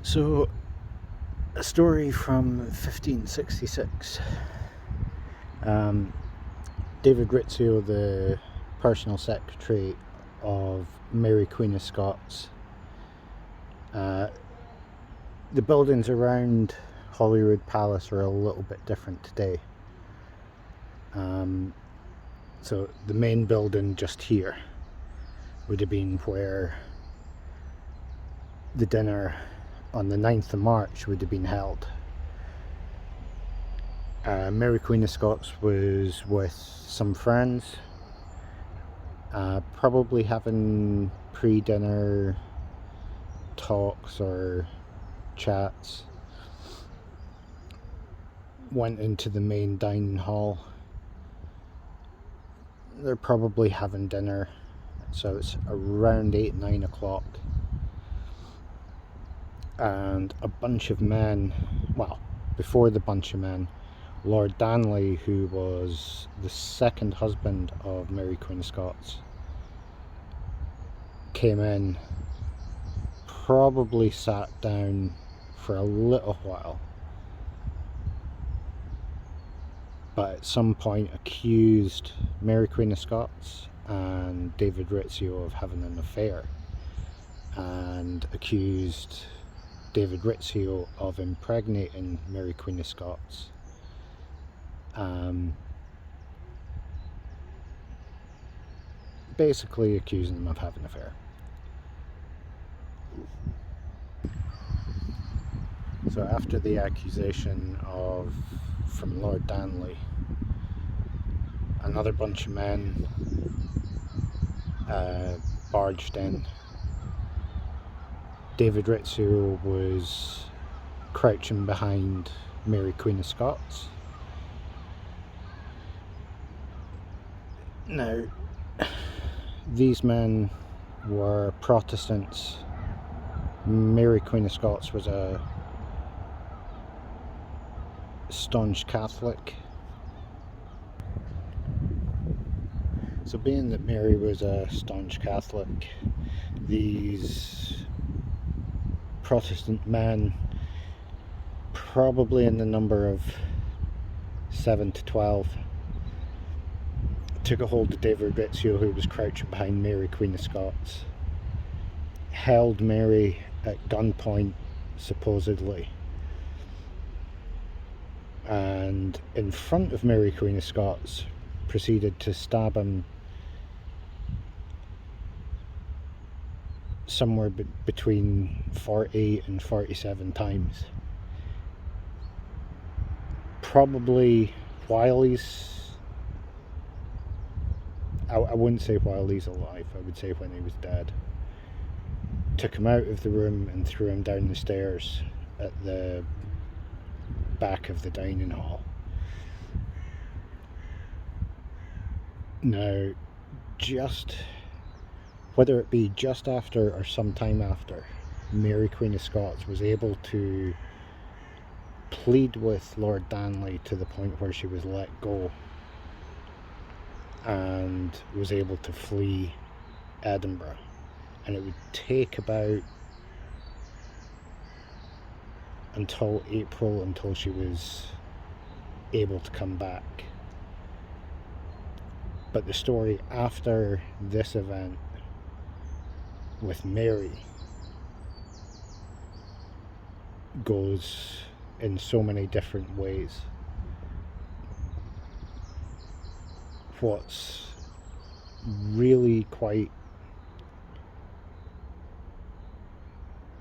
So, a story from 1566. David Rizzio, the personal secretary of Mary Queen of Scots. The buildings around Holyrood Palace are a little bit different today. So the main building just here would have been where the dinner on the 9th of March would have been held. Mary Queen of Scots was with some friends, probably having pre-dinner talks or chats. Went into the main dining hall. They're probably having dinner, so it's around 8-9 o'clock. And a bunch of men, well, before the bunch of men, Lord Darnley, who was the second husband of Mary Queen of Scots, came in, probably sat down for a little while, but at some point accused Mary Queen of Scots and David Rizzio of having an affair, and accused David Rizzio of impregnating Mary Queen of Scots. Basically accusing them of having an affair. So after the accusation from Lord Darnley, another bunch of men barged in. David Rizzio was crouching behind Mary Queen of Scots. Now, these men were Protestants. Mary Queen of Scots was a staunch Catholic. So being that Mary was a staunch Catholic, these Protestant men, probably in the number of 7 to 12, took a hold of David Rizzio, who was crouching behind Mary Queen of Scots, held Mary at gunpoint, supposedly, and in front of Mary Queen of Scots proceeded to stab him somewhere between 40 and 47 times. Probably while he's, I wouldn't say while he's alive, I would say when he was dead. Took him out of the room and threw him down the stairs at the back of the dining hall. Now, whether it be just after or sometime after, Mary Queen of Scots was able to plead with Lord Darnley to the point where she was let go and was able to flee Edinburgh. And it would take about until April until she was able to come back. But the story after this event with Mary goes in so many different ways. What's really quite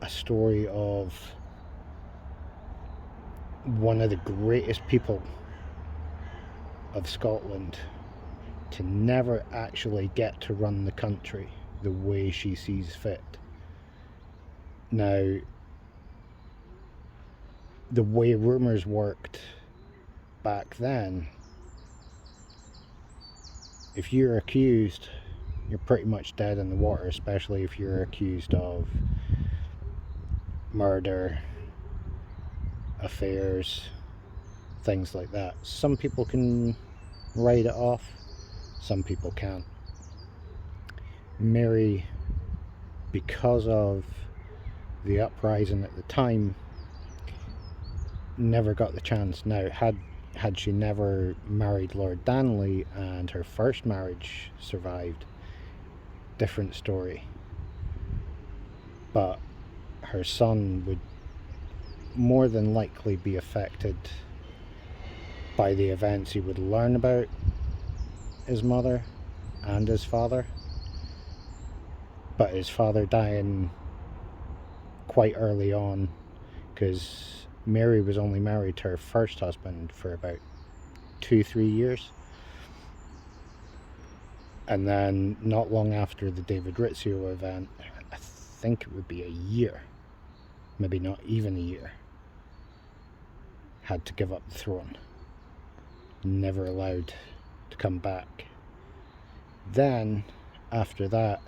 a story of one of the greatest people of Scotland to never actually get to run the country the way she sees fit. Now, the way rumours worked back then, if you're accused, you're pretty much dead in the water, especially if you're accused of murder, affairs, things like that. Some people can write it off, some people can't. Mary, because of the uprising at the time, never got the chance. Now, had she never married Lord Danley and her first marriage survived, different story. But her son would more than likely be affected by the events he would learn about his mother and his father. But his father dying quite early on, because Mary was only married to her first husband for about 2-3 years. And then not long after the David Rizzio event, I think it would be a year, maybe not even a year, had to give up the throne. Never allowed to come back. Then, after that,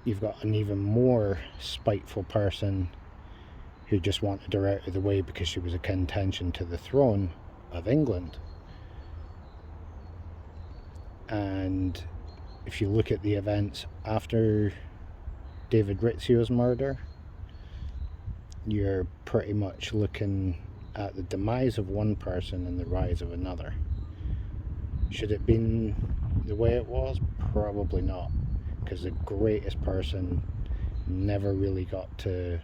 you've got an even more spiteful person who just wanted her out of the way because she was a contention to the throne of England. And if you look at the events after David Rizzio's murder, you're pretty much looking at the demise of one person and the rise of another. Should it have been the way it was? Probably not, because the greatest person never really got to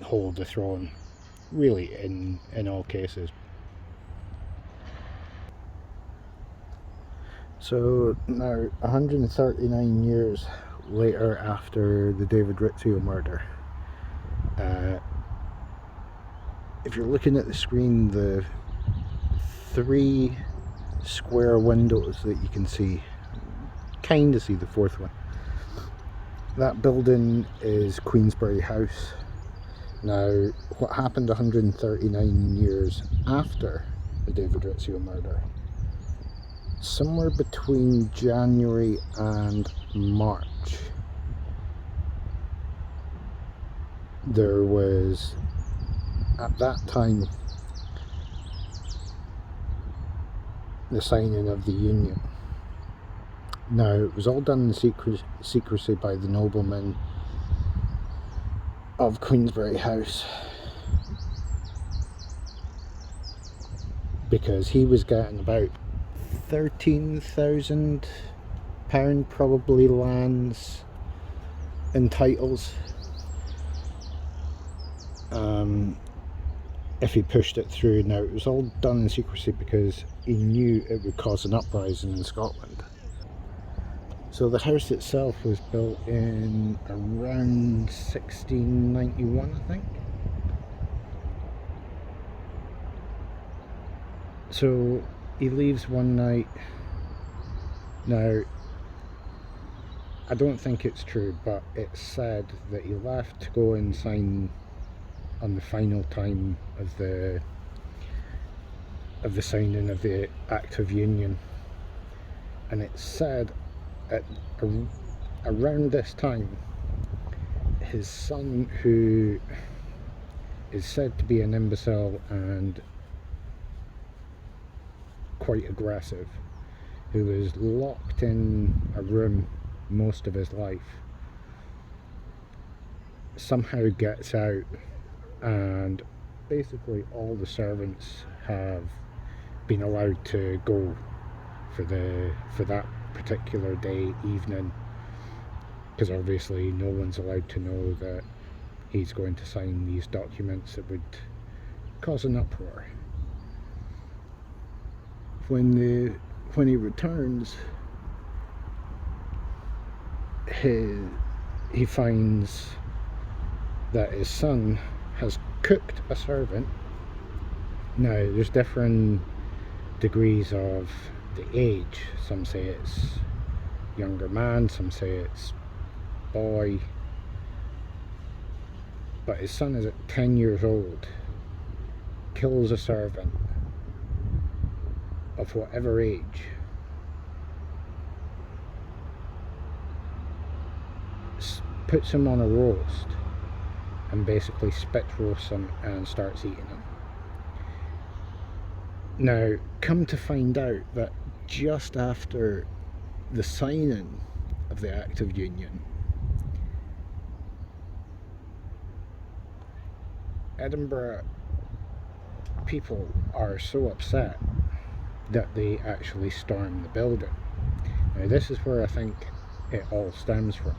hold the throne, really, in all cases. So now, 139 years later after the David Rizzio murder, if you're looking at the screen, the 3 square windows that you can see, kind of see the 4th one, that building is Queensberry House. Now, what happened 139 years after the David Rizzio murder, somewhere between January and March, there was, at that time, the signing of the Union. Now, it was all done in secrecy by the noblemen of Queensberry House, because he was getting about £13,000 probably lands and titles if he pushed it through. Now, it was all done in secrecy because he knew it would cause an uprising in Scotland. So the house itself was built in around 1691, I think. So he leaves one night. Now, I don't think it's true, but it's said that he left to go and sign on the final time of the signing of the Act of Union, and it's said at around this time, his son, who is said to be an imbecile and quite aggressive, who was locked in a room most of his life, somehow gets out, and basically all the servants have been allowed to go for that particular day, evening, because obviously no one's allowed to know that he's going to sign these documents that would cause an uproar. When he returns, he finds that his son has cooked a servant. Now, there's different degrees of the age. Some say it's younger man, some say it's boy, but his son is at 10 years old, kills a servant of whatever age, puts him on a roast, and basically spit roasts him and starts eating him. Now, come to find out that just after the signing of the Act of Union. Edinburgh people are so upset that they actually storm the building. Now this is where I think it all stems from.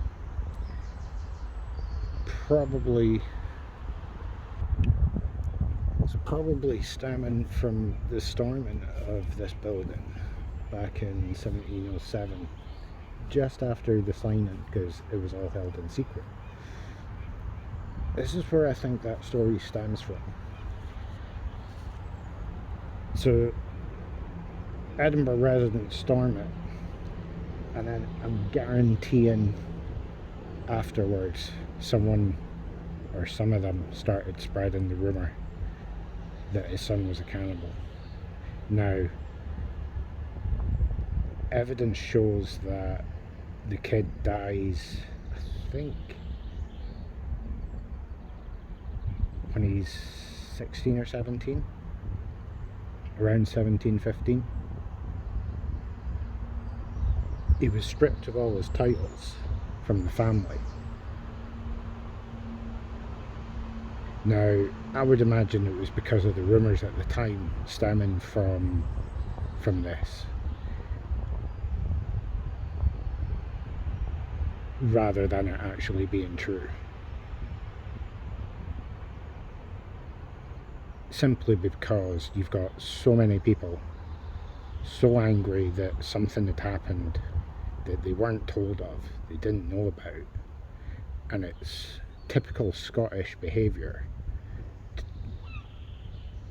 It's probably stemming from the storming of this building back in 1707, just after the signing, because it was all held in secret. This is where I think that story stems from. So Edinburgh residents storm it, and then I'm guaranteeing afterwards someone or some of them started spreading the rumour that his son was a cannibal. Now, evidence shows that the kid dies, I think, when he's 16 or 17, around 17, 15. He was stripped of all his titles from the family. Now, I would imagine it was because of the rumours at the time stemming from this, rather than it actually being true. Simply because you've got so many people so angry that something had happened that they weren't told of, they didn't know about, and it's typical Scottish behaviour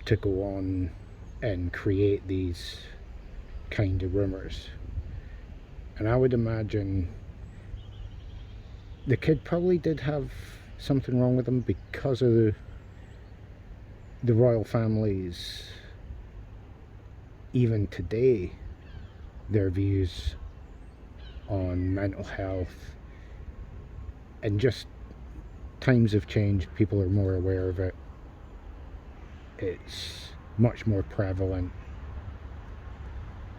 to go on and create these kind of rumours. And I would imagine the kid probably did have something wrong with him because of the royal families, even today, their views on mental health, and just times have changed, people are more aware of it, it's much more prevalent,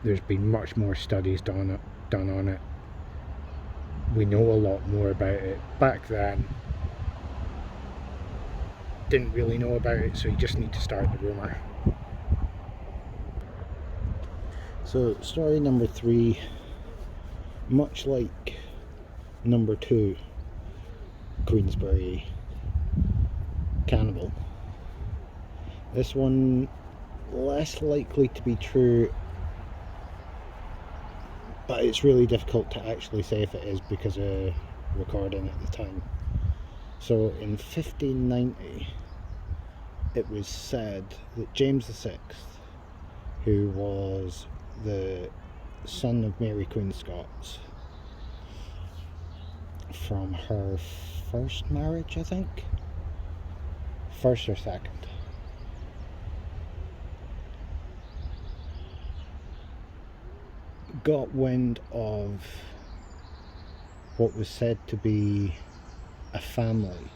there's been much more studies done on it, we know a lot more about it. Back then, didn't really know about it, so you just need to start the rumour. So story number 3, much like number 2, Queensberry cannibal, this one less likely to be true, but it's really difficult to actually say if it is because of recording at the time. So in 1590 it was said that James VI, who was the son of Mary Queen of Scots from her first marriage, I think, first or second, got wind of what was said to be a family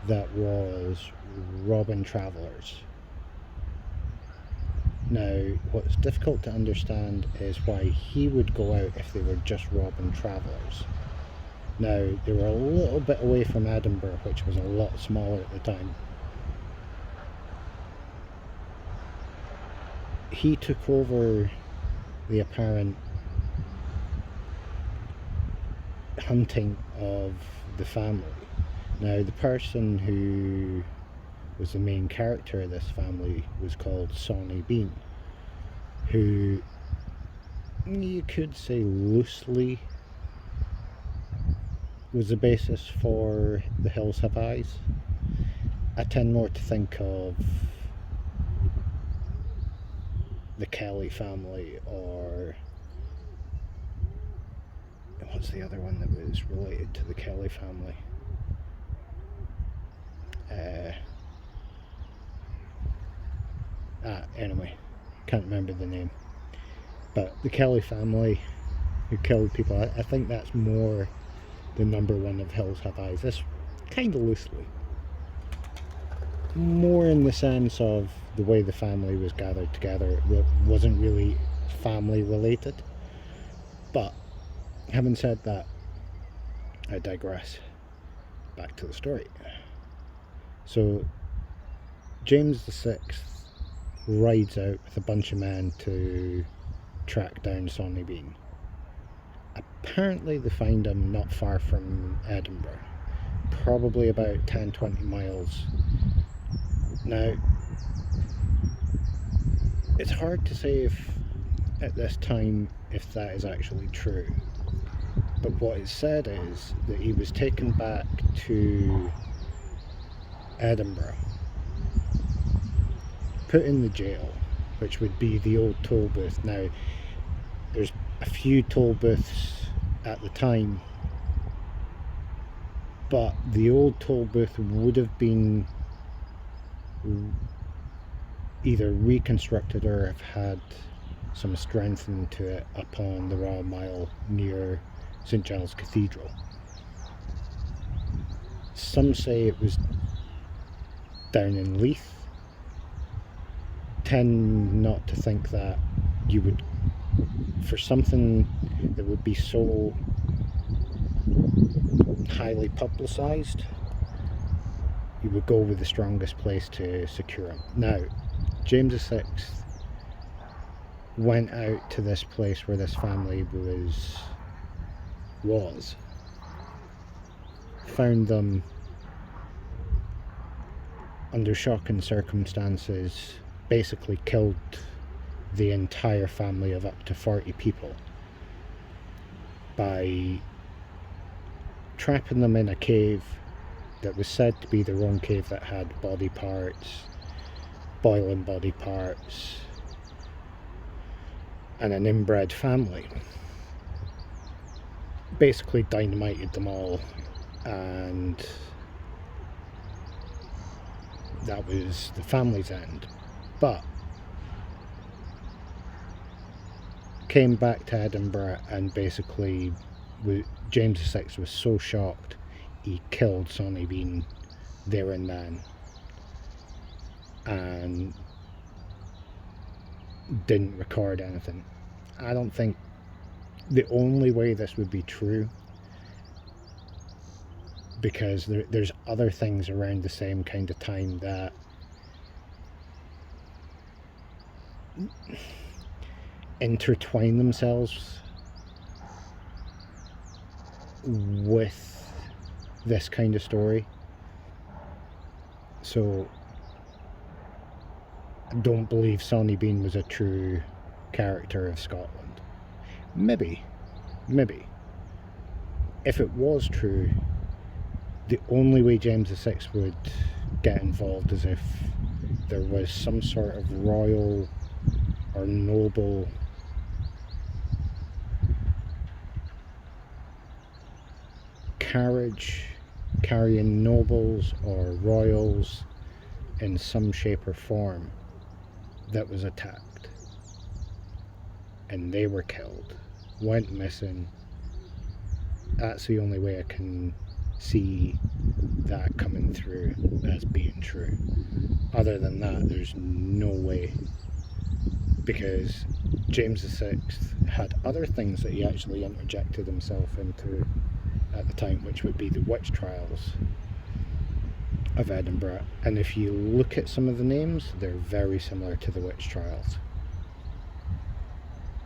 that was robbing travellers. Now, what's difficult to understand is why he would go out if they were just robbing travellers. Now, they were a little bit away from Edinburgh, which was a lot smaller at the time. He took over the apparent hunting of the family. Now, the person who was the main character of this family was called Sawney, who you could say loosely was the basis for The Hills Have Eyes. I tend more to think of the Kelly family, or what's the other one that was related to the Kelly family? Anyway, can't remember the name. But the Kelly family who killed people, I think that's more the number one of Hills Have Eyes. This kind of loosely. More in the sense of the way the family was gathered together. It wasn't really family related. But Having said that, I digress. Back to the story. So James VI rides out with a bunch of men to track down Sawney Bean. Apparently they find him not far from Edinburgh, probably about 10-20 miles. Now, it's hard to say if at this time if that is actually true, but what is said is that he was taken back to Edinburgh, put in the jail, which would be the old toll booth. Now, there's a few toll booths at the time, but the old toll booth would have been either reconstructed or have had some strengthening to it up on the Royal Mile near St Giles Cathedral. Some say it was down in Leith. Tend not to think that you would, for something that would be so highly publicised, you would go with the strongest place to secure him. Now, James VI went out to this place where this family was, found them under shocking circumstances, basically killed the entire family of up to 40 people by trapping them in a cave that was said to be their own cave that had body parts, boiling body parts, and an inbred family. Basically dynamited them all, and that was the family's end. But came back to Edinburgh, and basically James VI was so shocked he killed Sawney Bean there and then, and didn't record anything. I don't think the only way this would be true, because there's other things around the same kind of time that intertwine themselves with this kind of story. So I don't believe Sawney Bean was a true character of Scotland. Maybe. If it was true, the only way James VI would get involved is if there was some sort of royal or noble carriage carrying nobles or royals in some shape or form that was attacked, and they were killed, went missing. That's the only way I can see that coming through as being true. Other than that, there's no way, because James VI had other things that he actually interjected himself into at the time, which would be the witch trials of Edinburgh. And if you look at some of the names, they're very similar to the witch trials.